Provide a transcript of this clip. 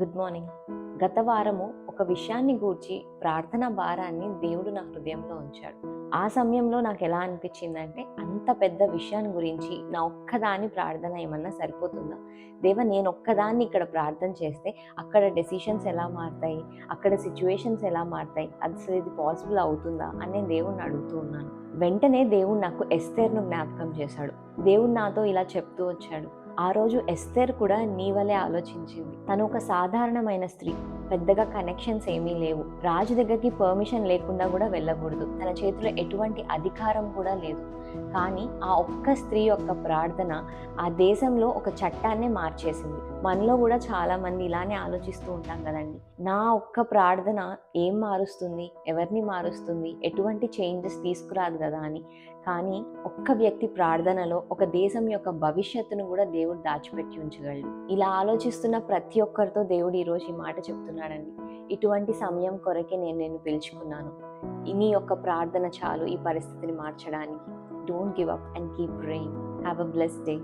Good morning. గత వారము ఒక విషయాన్ని గూర్చి ప్రార్థన భారాన్ని దేవుడు నా హృదయంలో ఉంచాడు. ఆ సమయంలో నాకు ఎలా అనిపించిందంటే, అంత పెద్ద విషయాన్ని గురించి నా ఒక్కదాని ప్రార్థన ఏమన్నా సరిపోతుందా? దేవా, నేను ఒక్కదాన్ని ఇక్కడ ప్రార్థన చేస్తే అక్కడ డెసిషన్స్ ఎలా మారుతాయి, అక్కడ సిచ్యువేషన్స్ ఎలా మారుతాయి, అసలు ఇది పాసిబుల్ అవుతుందా అని నేను దేవుణ్ణి అడుగుతూ ఉన్నాను. వెంటనే దేవుడు నాకు ఎస్తేర్ను జ్ఞాపకం చేశాడు. దేవుడు నాతో ఇలా చెప్తూ వచ్చాడు, ఆ రోజు ఎస్తేర్ కూడా నీ వలె ఆలోచించింది. తను ఒక సాధారణమైన స్త్రీ, పెద్దగా కనెక్షన్స్ ఏమీ లేవు, రాజు దగ్గరికి పర్మిషన్ లేకుండా కూడా వెళ్ళకూడదు, తన చేతిలో ఎటువంటి అధికారం కూడా లేదు. కానీ ఆ ఒక్క స్త్రీ యొక్క ప్రార్థన ఆ దేశంలో ఒక చట్టాన్నే మార్చేసింది. మనలో కూడా చాలా మంది ఇలానే ఆలోచిస్తూ ఉంటాం కదండి, నా ఒక్క ప్రార్థన ఏం మారుస్తుంది, ఎవరిని మారుస్తుంది, ఎటువంటి చేంజెస్ తీసుకురాదు కదా అని. కానీ ఒక్క వ్యక్తి ప్రార్థనలో ఒక దేశం యొక్క భవిష్యత్తును కూడా దేవుడు దాచిపెట్టి ఉంచగలడు. ఇలా ఆలోచిస్తున్న ప్రతి ఒక్కరితో దేవుడు ఈరోజు ఈ మాట చెప్తున్నాడండి. ఇటువంటి సమయం కొరకే నేను పిలుచుకున్నాను. నీ యొక్క ప్రార్థన చాలు ఈ పరిస్థితిని మార్చడానికి. Don't give up and keep praying. Have a blessed day.